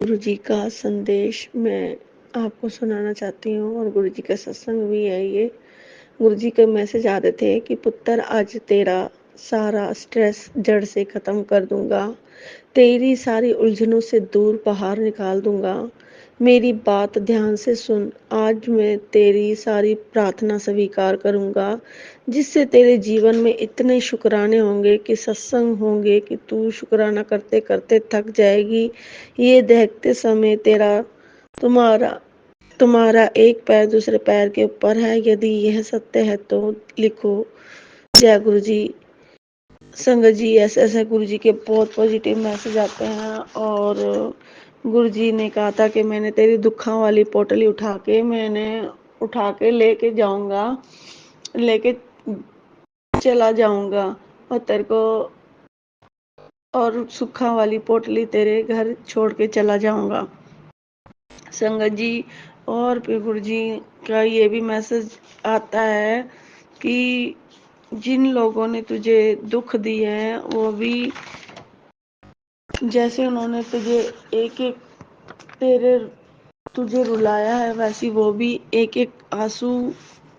गुरु जी का संदेश मैं आपको सुनाना चाहती हूँ और गुरु जी का सत्संग भी है ये। गुरु जी के मैसेज आ रहे थे कि पुत्र आज तेरा सारा स्ट्रेस जड़ से खत्म कर दूंगा, तेरी सारी उलझनों से दूर बाहर निकाल दूंगा। मेरी बात ध्यान से सुन, आज मैं तेरी सारी प्रार्थना स्वीकार करूंगा, जिससे तेरे जीवन में इतने शुक्राने होंगे कि सत्संग होंगे कि तू शुक्राना करते करते थक जाएगी। ये देखते समय तुम्हारा तुम्हारा एक पैर दूसरे पैर के ऊपर है। यदि यह सत्य है तो लिखो जय गुरु जी। संगत जी, ऐसे ऐसे गुरु जी के बहुत पॉजिटिव मैसेज आते हैं। और गुरु जी ने कहा था कि मैंने तेरी दुखों वाली पोटली उठा के लेके जाऊंगा, लेके चला जाऊंगा और तेरे को और सुखा वाली पोटली तेरे घर छोड़ के चला जाऊंगा। संगत जी, और फिर गुरु जी का ये भी मैसेज आता है कि जिन लोगों ने तुझे दुख दिए हैं वो भी, जैसे उन्होंने एक एक तेरे तुझे रुलाया है, वैसी वो भी एक एक आंसू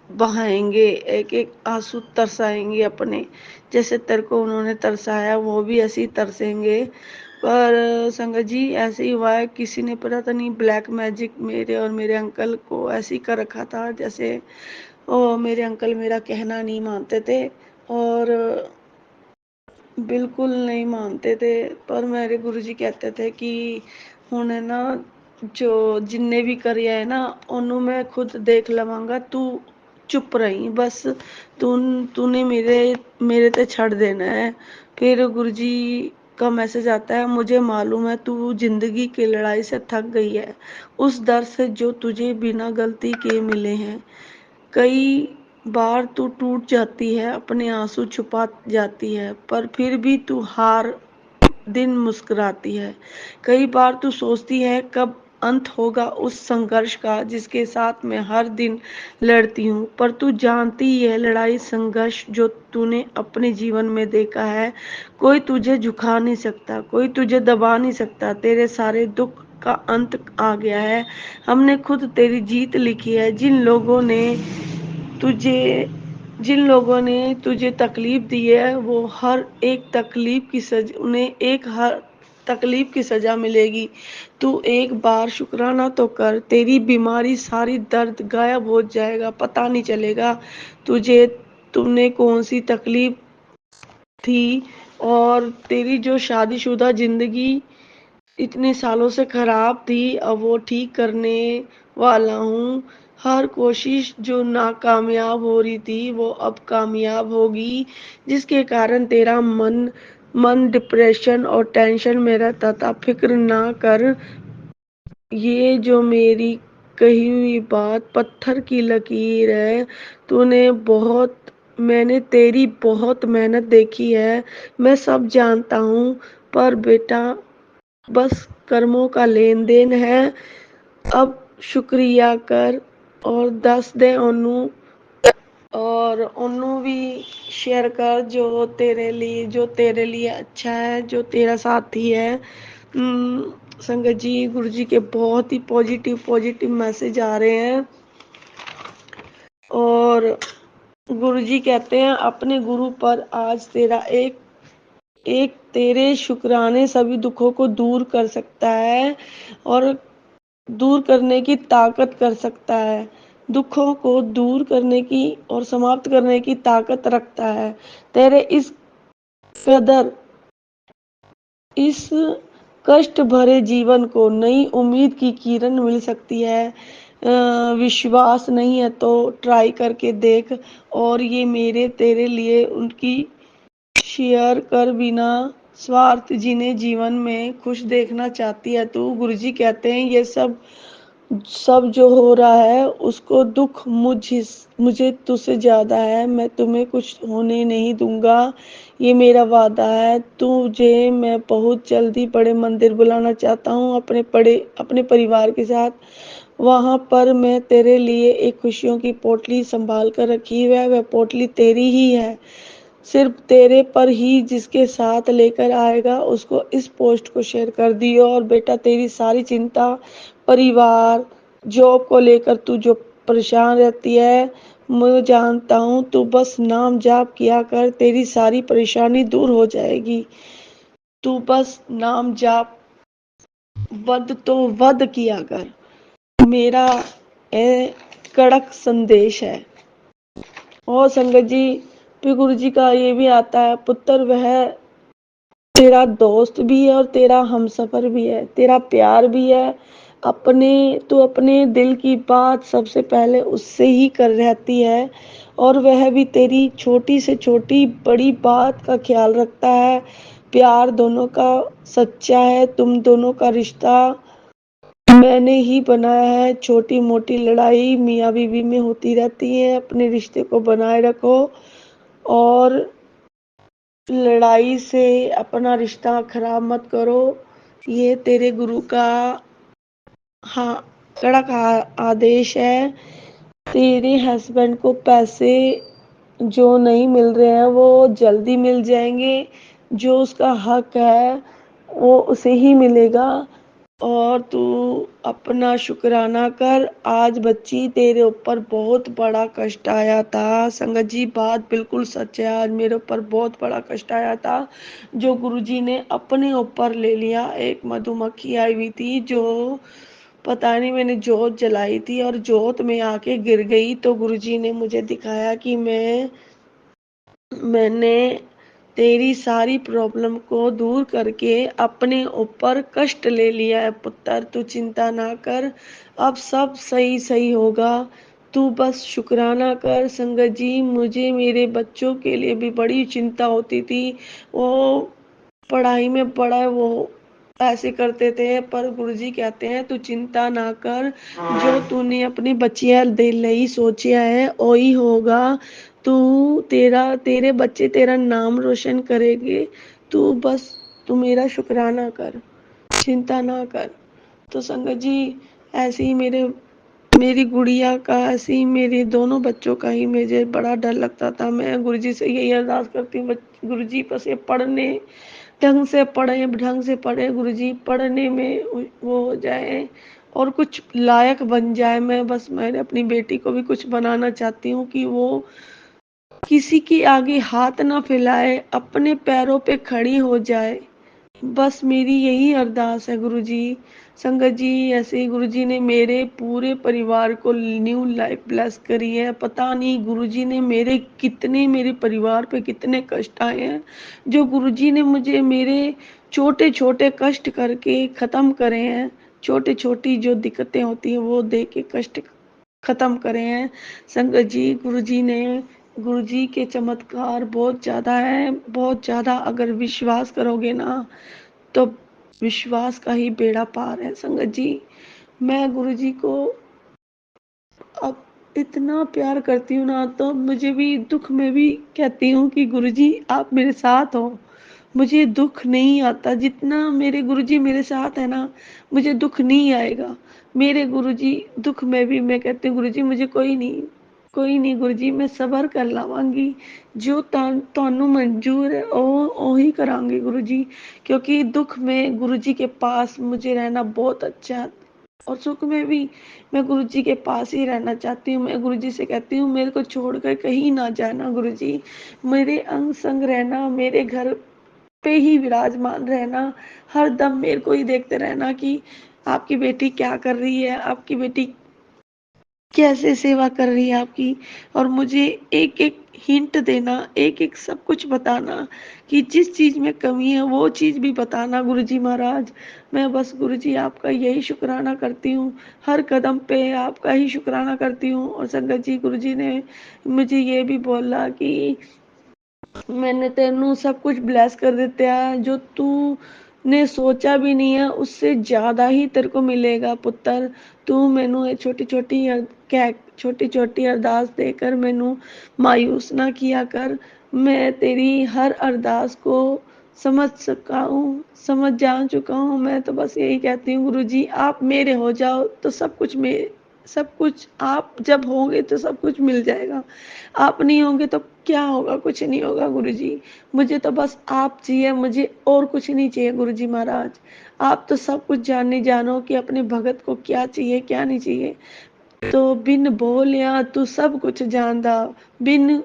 बहाएंगे, एक एक आंसू तरसाएंगे अपने। जैसे तेरे को उन्होंने तरसाया वो भी ऐसे ही तरसेंगे। पर संगत जी ऐसे ही हुआ है, किसी ने पता नहीं ब्लैक मैजिक मेरे और मेरे अंकल को ऐसे ही कर रखा था। जैसे मेरे अंकल मेरा कहना नहीं मानते थे और बिल्कुल नहीं मानते थे। पर मेरे गुरुजी कहते थे कि हुण ना जो जिन्ने भी करिया है ना ओनू मैं खुद देख लवांगा, तू चुप रही बस। तूने मेरे मेरे ते छड़ देना है। फिर गुरुजी का मैसेज आता है, मुझे मालूम है तू जिंदगी की लड़ाई से थक गई है, उस दर्द से जो तुझे बिना गलती के मिले हैं। कई बार तू टूट जाती है, अपने आंसू छुपा जाती है, पर फिर भी तू हार दिन मुस्कुराती है। कई बार तू सोचती है कब अंत होगा उस संघर्ष का जिसके साथ मैं हर दिन लड़ती हूँ। पर तू जानती है लड़ाई संघर्ष जो तूने अपने जीवन में देखा है, कोई तुझे झुका नहीं सकता, कोई तुझे दबा नहीं सकता। तेरे सारे दुख का अंत आ गया है, हमने खुद तेरी जीत लिखी है। तुझे जिन लोगों ने तुझे तकलीफ दी है वो हर एक तकलीफ की सजा उन्हें एक हर तकलीफ की सजा मिलेगी। तू एक बार शुक्राना तो कर, तेरी बीमारी सारी दर्द गायब हो जाएगा, पता नहीं चलेगा तुझे तुमने कौन सी तकलीफ थी। और तेरी जो शादीशुदा जिंदगी इतने सालों से खराब थी, अब वो ठीक करने वाला हूँ। हर कोशिश जो नाकामयाब हो रही थी वो अब कामयाब होगी, जिसके कारण तेरा मन डिप्रेशन और टेंशन में रहता था। फिक्र ना कर, ये जो मेरी कही हुई बात पत्थर की लकीर है। तूने बहुत मैंने तेरी बहुत मेहनत देखी है, मैं सब जानता हूँ। पर बेटा बस कर्मों का लेन देन है। अब शुक्रिया कर और दस दे ओनू भी शेयर कर जो तेरे लिए अच्छा है, जो तेरा साथी है। संगत जी, गुरु जी के बहुत ही पॉजिटिव पॉजिटिव मैसेज आ रहे हैं। और गुरु जी कहते हैं अपने गुरु पर आज तेरा एक एक तेरे शुक्राने सभी दुखों को दूर कर सकता है और दूर करने की ताकत कर सकता है। दुखों को दूर करने की और समाप्त करने की ताकत रखता है। तेरे कदर इस कष्ट भरे जीवन को नई उम्मीद की किरण मिल सकती है। विश्वास नहीं है तो ट्राई करके देख। और ये मेरे तेरे लिए उनकी शेयर कर, बिना स्वार्थ जिन्हें जीवन में खुश देखना चाहती है तू। गुरुजी कहते हैं ये सब जो हो रहा है उसको दुख मुझे तुझसे ज्यादा है, मैं तुम्हें कुछ होने नहीं दूंगा, ये मेरा वादा है। तुझे मैं बहुत जल्दी बड़े मंदिर बुलाना चाहता हूँ अपने परिवार के साथ। वहां पर मैं तेरे लिए एक खुशियों की पोटली संभाल कर रखी है, वह पोटली तेरी ही है। सिर्फ तेरे पर ही जिसके साथ लेकर आएगा उसको इस पोस्ट को शेयर कर दियो। और बेटा तेरी सारी चिंता परिवार जॉब को लेकर तू जो परेशान रहती है, मैं जानता हूँ। तू बस नाम जाप किया कर, तेरी सारी परेशानी दूर हो जाएगी। तू बस नाम जाप वध तो वध किया कर, मेरा ए कड़क संदेश है। और संगत जी फिर गुरु जी का ये भी आता है, पुत्र वह तेरा दोस्त भी है और तेरा हमसफर भी है, तेरा प्यार भी है। अपने तू अपने दिल की बात सबसे पहले उससे ही कर रहती है, और वह भी तेरी छोटी से छोटी बड़ी बात का ख्याल रखता है। प्यार दोनों का सच्चा है, तुम दोनों का रिश्ता मैंने ही बनाया है। छोटी मोटी लड़ाई मियाँ बीवी में होती रहती है, अपने रिश्ते को बनाए रखो और लड़ाई से अपना रिश्ता खराब मत करो। ये तेरे गुरु का हाँ कड़क आदेश है। तेरे हस्बैंड को पैसे जो नहीं मिल रहे हैं वो जल्दी मिल जाएंगे। जो उसका हक है वो उसे ही मिलेगा। और तू अपना शुक्राना कर। आज बच्ची तेरे ऊपर बहुत बड़ा कष्ट आया था। संगत जी बात बिल्कुल सच है, आज मेरे ऊपर बहुत बड़ा कष्ट आया था जो गुरुजी ने अपने ऊपर ले लिया। एक मधुमक्खी आई हुई थी जो पता नहीं मैंने जोत जलाई थी और जोत में आके गिर गई, तो गुरुजी ने मुझे दिखाया कि मैंने तेरी सारी प्रॉब्लम को दूर करके अपने ऊपर कष्ट ले लिया है। पुत्र तू चिंता ना कर, अब सब सही सही होगा। तू बस शुक्राना कर। संगत जी मुझे मेरे बच्चों के लिए भी बड़ी चिंता होती थी। वो पढ़ाई में बड़ा वो ऐसे करते थे, पर गुरुजी कहते हैं तू चिंता ना कर, जो तूने अपनी बच्चियां दे ਲਈ सोचा है वही होगा। तेरे बच्चे तेरा नाम रोशन करेंगे। तू मेरा शुक्राना कर, चिंता ना कर। तो संगत जी ऐसे ही मेरी गुड़िया का, ऐसे ही मेरे दोनों बच्चों का ही मुझे बड़ा डर लगता था। मैं गुरुजी से यही अरदास करती हूँ, गुरुजी बस ये पढ़ने ढंग से पढ़े गुरुजी, पढ़ने में वो हो जाए और कुछ लायक बन जाए। मैंने अपनी बेटी को भी कुछ बनाना चाहती हूँ कि वो किसी के आगे हाथ ना फैलाए, अपने पैरों पे खड़ी हो जाए। बस मेरी यही अरदास है गुरुजी। संगत जी ऐसे ही गुरुजी ने मेरे पूरे परिवार को न्यू लाइफ ब्लेस करी है। पता नहीं गुरुजी ने मेरे परिवार पे कितने कष्ट आए हैं, जो गुरुजी ने मुझे मेरे छोटे छोटे कष्ट करके खत्म करे हैं। छोटी छोटी जो दिक्कतें होती हैं वो दे के कष्ट खत्म करे हैं। संगत जी गुरुजी के चमत्कार बहुत ज्यादा है, बहुत ज्यादा। अगर विश्वास करोगे ना तो विश्वास का ही बेड़ा पार है। संगत जी मैं गुरुजी को अब इतना प्यार करती हूँ ना, तो मुझे भी दुख में भी कहती हूँ कि गुरुजी आप मेरे साथ हो। मुझे दुख नहीं आता, जितना मेरे गुरुजी मेरे साथ है ना मुझे दुख नहीं आएगा। मेरे गुरुजी दुख में भी मैं कहती हूँ गुरुजी मुझे कोई नहीं गुरुजी, मैं सबर कर लावांगी। जो ਤੁਹਾਨੂੰ मंजूर है ओ ही करांगी गुरुजी। क्योंकि दुख में गुरुजी के पास मुझे रहना बहुत अच्छा है, और सुख में भी मैं गुरुजी के पास ही रहना चाहती हूँ। मैं गुरुजी से कहती हूँ मेरे को छोड़कर कहीं ना जाना गुरुजी, मेरे अंग संग रहना, मेरे घर पे ही विराजमान रहना, हर दम मेरे को ही देखते रहना कि आपकी बेटी क्या कर रही है, आपकी बेटी कैसे सेवा कर रही है आपकी। और मुझे एक एक हिंट देना, एक एक सब कुछ बताना कि जिस चीज में कमी है वो चीज भी बताना गुरुजी महाराज। मैं बस गुरुजी आपका यही शुक्राना करती हूँ, हर कदम पे आपका ही शुक्राना करती हूँ। और संगत जी गुरुजी ने मुझे ये भी बोला कि मैंने तेनू सब कुछ ब्लेस कर दिया है, जो तू ने सोचा भी नहीं है उससे ज्यादा ही तेरे को मिलेगा पुत्र। तू मैनू ये छोटी छोटी अरदास देकर मैनू मायूस ना किया कर। मैं तेरी हर अरदास को समझ जा चुका हूँ। मैं तो बस यही कहती हूँ गुरुजी आप मेरे हो जाओ तो सब कुछ सब कुछ आप जब होंगे तो सब कुछ मिल जाएगा, आप नहीं होंगे तो क्या होगा, कुछ नहीं होगा गुरुजी। मुझे तो बस आप चाहिए, मुझे और कुछ नहीं चाहिए गुरुजी महाराज। आप तो सब कुछ जानो कि अपने भगत को क्या चाहिए क्या नहीं चाहिए। तो बिन बोलिया तू सब कुछ जानदा, बिन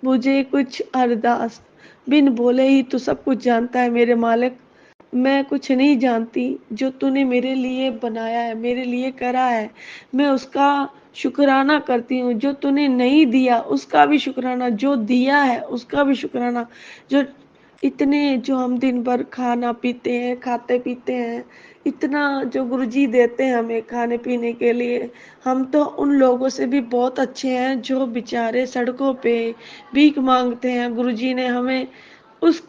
मुझे कुछ अरदास, बिन बोले ही तू सब कुछ जानता है मेरे मालिक। मैं कुछ नहीं जानती, जो तूने मेरे लिए बनाया है, मेरे लिए करा है, मैं उसका शुक्राना करती हूँ। जो तूने नहीं दिया उसका भी शुक्राना, जो दिया है उसका भी शुक्राना। जो इतने जो हम दिन भर खाना पीते हैं, खाते पीते हैं, इतना जो गुरुजी देते हैं हमें खाने पीने के लिए, हम तो उन लोगों से भी बहुत अच्छे हैं जो बेचारे सड़कों पे भीख मांगते हैं। गुरुजी ने हमें उस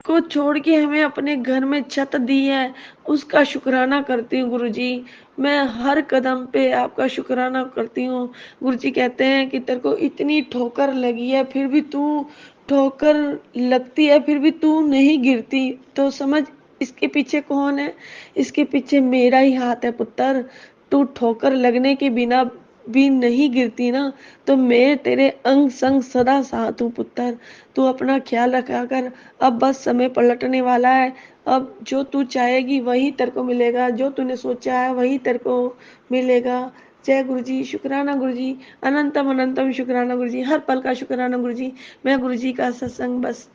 को छोड़ के हमें अपने घर में छत दी है, उसका शुक्राना करती हूँ गुरुजी। मैं हर कदम पे आपका शुक्राना करती हूँ। गुरुजी कहते हैं कि तेरे को इतनी ठोकर लगी है फिर भी तू, ठोकर लगती है फिर भी तू नहीं गिरती, तो समझ इसके पीछे कौन है। इसके पीछे मेरा ही हाथ है पुत्र। तू ठोकर लगने के बिना भी नहीं गिरती ना, तो मैं तेरे अंग संग सदा साथ हूँ पुत्र। तू अपना ख्याल रखा कर। अब बस समय पलटने वाला है। अब जो तू चाहेगी वही तेरे को मिलेगा, जो तूने सोचा है वही तेरे को मिलेगा। जय गुरु जी, शुक्राना गुरु जी, अनंतम अनंतम शुक्राना गुरु जी, हर पल का शुक्राना गुरु जी। मैं गुरु जी का सत्संग बस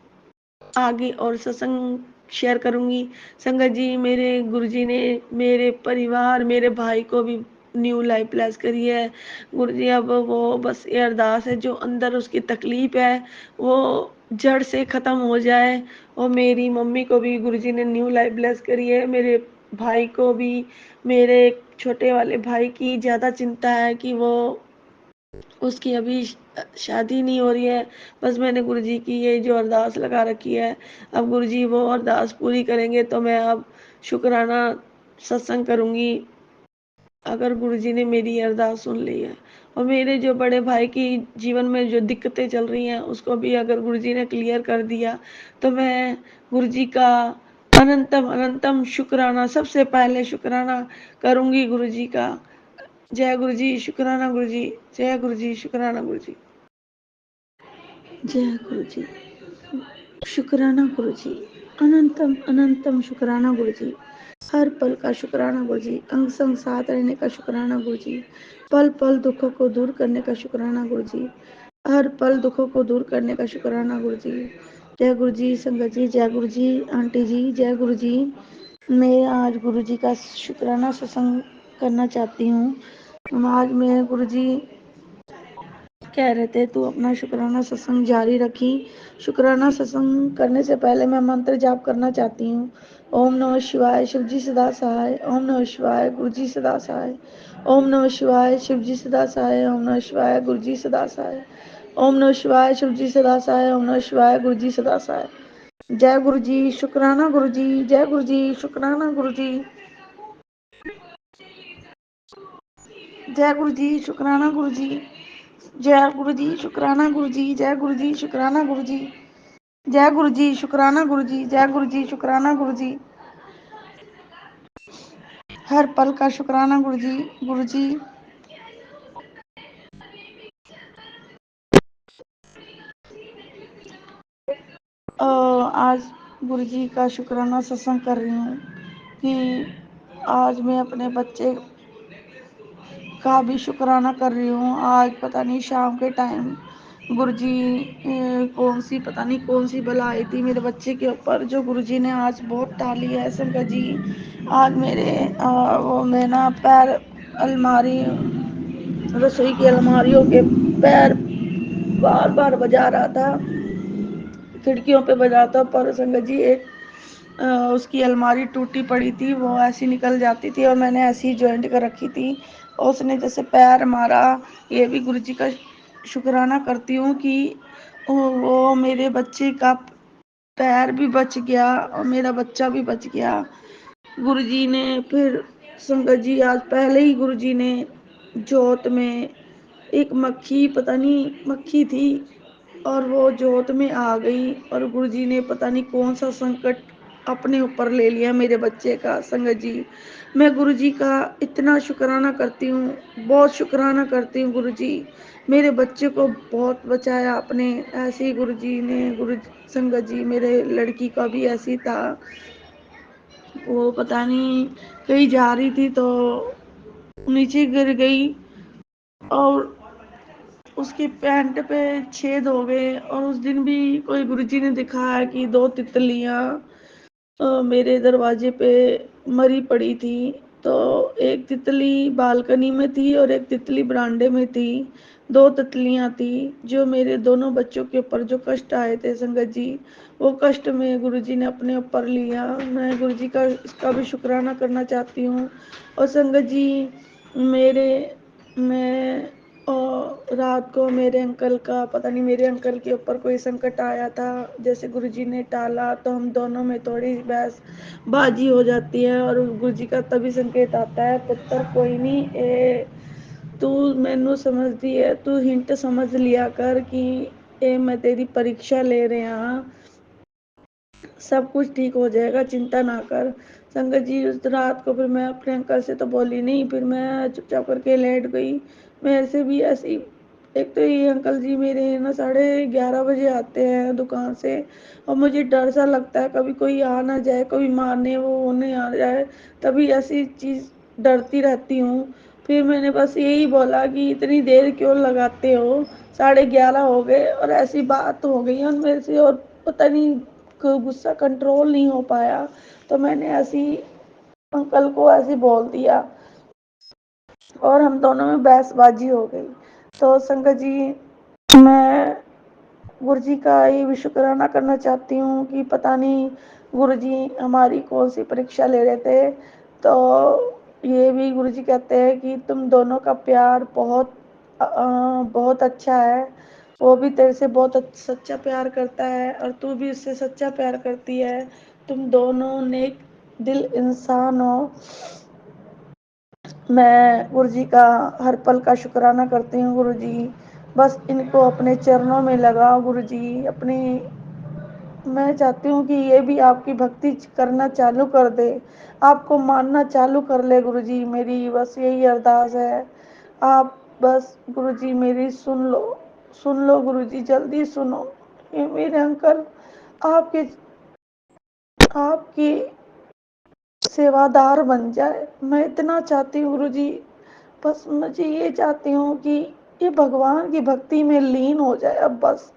आगे और सत्संग शेयर करूंगी। संगत जी, मेरे गुरुजी ने मेरे परिवार, मेरे भाई को भी न्यू लाइफ ब्लेस करी है। गुरुजी अब वो बस ये अरदास है, जो अंदर उसकी तकलीफ है वो जड़ से खत्म हो जाए। और मेरी मम्मी को भी गुरुजी ने न्यू लाइफ ब्लेस करी है, मेरे भाई को भी। मेरे छोटे वाले भाई की ज़्यादा चिंता है कि वो, उसकी अभी शादी नहीं हो रही है। बस मैंने गुरुजी की ये जो अरदास लगा रखी है, अब गुरुजी वो अरदास पूरी करेंगे तो मैं अब शुक्राना सत्संग करूंगी, अगर गुरुजी ने मेरी अरदास सुन ली है। और मेरे जो बड़े भाई की जीवन में जो दिक्कतें चल रही हैं उसको भी अगर गुरुजी ने क्लियर कर दिया, तो मैं गुरुजी का अनंतम अनंतम शुक्राना, सबसे पहले शुक्राना करूंगी गुरुजी का। जय गुरु जी, शुक्राना गुरु जी, जय गुरु जी, शुक्राना गुरु जी, जय गुरु जी, शुक्राना गुरु जी, अनंतम अनंतम शुक्राना गुरु जी, हर पल का शुक्राना गुरु जी, अंग संग साथ रहने का शुक्राना गुरु जी, पल पल दुखों को दूर करने का शुक्राना गुरु जी, हर पल दुखों को दूर करने का शुक्राना गुरु जी। जय गुरु जी, संगत जी, जय गुरु जी, आंटी जी, जय गुरु जी। मैं आज गुरु जी का शुक्राना सत्संग करना चाहती हूँ। आज मैं गुरु जी कह रहे थे तू अपना शुक्राना सत्संग जारी रखी। शुक्राना सत्संग करने से पहले मैं मंत्र जाप करना चाहती हूँ। ओम नमः शिवाय, शिव जी सदा सहाय। ओम नमः शिवाय, गुरु जी सदा सहाय। ओम नमः शिवाय, शिव जी सदा सहाय। ओम नमः शिवाय, गुरु जी सदा सहाय। ओम नमः शिवाय, शिव जी सदा सहाय। ओम नमः शिवाय, गुरु जी सदा सहाय। जय गुरु जी, शुक्राना गुरु जी, जय गुरु जी, शुक्राना गुरु जी, जय गुरु जी, शुक्राना गुरु जी, जय गुरु जी, शुक्राना गुरु जी, जय गुरु जी, शुक्राना गुरु जी, जय गुरु जी, शुक्राना गुरु जी, जय गुरु जी, शुक्राना गुरु जी, हर पल का शुक्राना गुरु जी। गुरु जी आज गुरु जी का शुक्राना सत्संग कर रही हूँ कि आज मैं अपने बच्चे का भी शुक्राना कर रही हूँ। आज पता नहीं शाम के टाइम गुरुजी पता नहीं कौन सी बला आई थी मेरे बच्चे के ऊपर, जो गुरुजी ने आज बहुत टाली है। संगत जी, आज मेरे वो मैं ना पैर अलमारी, रसोई की अलमारियों के पैर बार बार बजा रहा था, खिड़कियों पे बजा था, पर संगत जी एक उसकी अलमारी टूटी पड़ी थी, वो ऐसी निकल जाती थी और मैंने ऐसी ही ज्वाइंट कर रखी थी और उसने जैसे पैर मारा। ये भी गुरु जी का शुक्राना करती हूँ कि वो मेरे बच्चे का पैर भी बच गया और मेरा बच्चा भी बच गया। गुरु जी ने फिर संगत जी आज पहले ही गुरु जी ने जोत में एक मक्खी, पता नहीं मक्खी थी और वो जोत में आ गई और गुरु जी ने पता नहीं कौन सा संकट अपने ऊपर ले लिया मेरे बच्चे का। संगत जी, मैं गुरुजी का इतना शुक्राना करती हूँ, बहुत शुक्राना करती हूँ गुरुजी। मेरे बच्चे को बहुत बचाया आपने। ऐसे ही गुरुजी ने, गुरु संगत जी, मेरे लड़की का भी ऐसी था। वो पता नहीं कहीं जा रही थी तो नीचे गिर गई और उसकी पैंट पे छेद हो गए। और उस दिन भी कोई गुरुजी ने दिखाया कि 2 तितलियां मेरे दरवाजे पे मरी पड़ी थी। तो एक तितली बालकनी में थी और एक तितली बरामदे में थी। 2 तितलियां थी जो मेरे दोनों बच्चों के ऊपर जो कष्ट आए थे संगत जी, वो कष्ट में गुरुजी ने अपने ऊपर लिया। मैं गुरुजी का इसका भी शुक्राना करना चाहती हूँ। और संगत जी, मेरे मैं रात को मेरे अंकल का पता नहीं, मेरे अंकल के ऊपर कोई संकट आया था। जैसे गुरुजी ने टाला तो हम दोनों में थोड़ी बहस बाजी हो जाती है और गुरुजी का तभी संकेत आता है, पुत्र कोई नहीं, तू मैनू समझती है, तू हिंट समझ लिया कर कि मैं तेरी परीक्षा ले रहे हाँ, सब कुछ ठीक हो जाएगा, चिंता ना कर। संगत जी, उस रात को फिर मैं अपने अंकल से तो बोली नहीं, फिर मैं चुपचाप करके लेट गई। मेरे से भी ऐसी, एक तो ये अंकल जी मेरे ना 11:30 बजे आते हैं दुकान से और मुझे डर सा लगता है कभी कोई आ ना जाए, कभी मारने वो होने आ जाए, तभी ऐसी चीज़ डरती रहती हूँ। फिर मैंने बस यही बोला कि इतनी देर क्यों लगाते हो, 11:30 हो गए और ऐसी बात हो गई और मेरे से, और पता नहीं गुस्सा कंट्रोल नहीं हो पाया तो मैंने ऐसी अंकल को ऐसे बोल दिया और हम दोनों में बहसबाजी हो गई। तो संगत जी, मैं गुरुजी का ये भी शुक्राना करना चाहती हूँ कि पता नहीं गुरुजी हमारी कौन सी परीक्षा ले रहे थे। तो ये भी गुरुजी कहते हैं कि तुम दोनों का प्यार बहुत अच्छा है, वो भी तेरे से बहुत सच्चा प्यार करता है और तू भी उससे सच्चा प्यार करती है। तुम दोनों नेक दिल इंसान हो। मैं गुरुजी का हर पल का शुक्राना करती हूँ। गुरुजी, बस इनको अपने चरणों में लगाओ गुरुजी। अपनी, मैं चाहती हूँ कि ये भी आपकी भक्ति करना चालू कर दे, आपको मानना चालू कर ले गुरुजी। मेरी बस यही अरदास है। आप बस गुरुजी मेरी सुन लो गुरुजी, जल्दी सुनो। ये मेरे अंकल आपके आपकी सेवादार बन जाए, मैं इतना चाहती हूँ गुरुजी। बस मुझे ये चाहती हूँ कि ये भगवान की भक्ति में लीन हो जाए। अब बस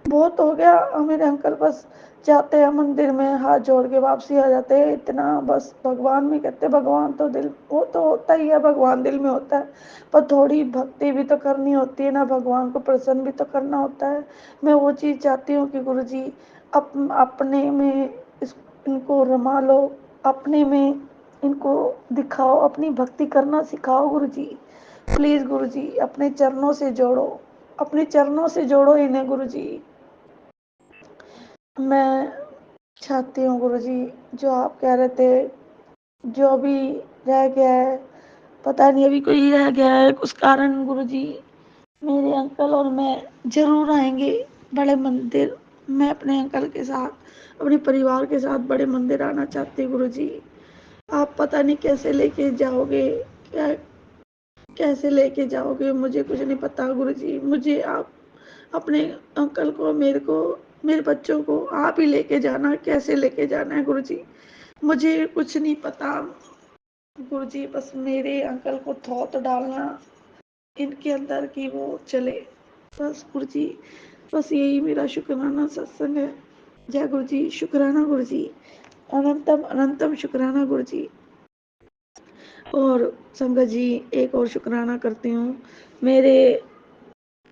बहुत हो गया। मेरे अंकल बस जाते हैं मंदिर में, हाथ जोड़ के वापसी आ जाते हैं, इतना बस भगवान में कहते, भगवान तो दिल, वो तो होता ही है, भगवान दिल में होता है, पर थोड़ी भक्ति भी तो करनी होती है ना, भगवान को प्रसन्न भी तो करना होता है। मैं वो चीज़ चाहती हूँ कि गुरुजी अपने में इनको रमा लो, अपने में इनको दिखाओ, अपनी भक्ति करना सिखाओ गुरुजी। प्लीज़ गुरुजी, अपने चरणों से जोड़ो, अपने चरणों से जोड़ो इन्हें गुरुजी। मैं चाहती हूँ गुरुजी, जो आप कह रहे थे, जो अभी रह गया है, पता नहीं अभी कोई रह गया है उस कारण गुरुजी, मेरे अंकल और मैं जरूर आएंगे बड़े मंदिर। मैं अपने अंकल के साथ, अपने परिवार के साथ बड़े मंदिर आना चाहती हूँ गुरुजी। आप पता नहीं कैसे लेके जाओगे, क्या कैसे लेके जाओगे, मुझे कुछ नहीं पता गुरुजी। मुझे आप अपने अंकल को, मेरे को, मेरे बच्चों को आप ही लेके जाना, कैसे लेके जाना है गुरुजी, मुझे कुछ नहीं पता गुरुजी। बस मेरे अंकल को थौत डालना इनके अंदर की वो चले, बस गुरुजी। बस यही मेरा शुक्राना सत्संग है। जय गुरुजी, शुक्राना गुरुजी, अनंतम अनंतम शुक्राना गुरुजी। और संगत जी, एक और शुक्राना करती हूँ। मेरे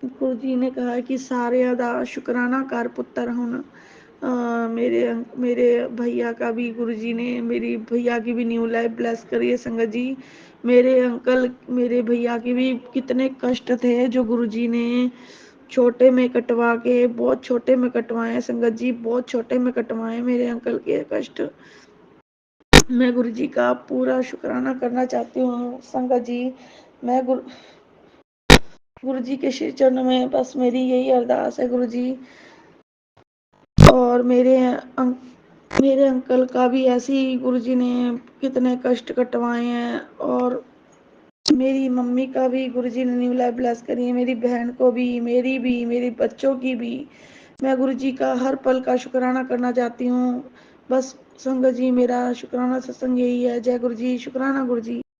गुरुजी ने कहा कि सारे दा शुक्राना कर पुत्र हुन। मेरे भैया का भी गुरुजी ने, मेरी भैया की भी न्यू लाइफ ब्लेस करी है संगत जी। मेरे अंकल, मेरे भैया के भी कितने कष्ट थे जो गुरुजी ने छोटे में कटवा के, बहुत छोटे में कटवाए संगत जी, बहुत छोटे में कटवाए मेरे अंकल के कष्ट। मैं गुरुजी का पूरा शुक्राना करना चाहती हूँ संगत जी। मैं गुरुजी के श्री चरणों में बस मेरी यही अरदास है गुरुजी। और मेरे अंकल का भी ऐसे ही गुरुजी ने कितने कष्ट कटवाए हैं, और मेरी मम्मी का भी गुरुजी ने न्यू लाइफ ब्लेस करी है, मेरी बहन को भी, मेरी भी, मेरे बच्चों की भी। मैं गुरुजी का हर पल का शुक्राना करना चाहती हूँ। बस संगत जी, मेरा शुक्राना सत्संग यही है। जय गुरु जी, शुक्राना गुरु जी।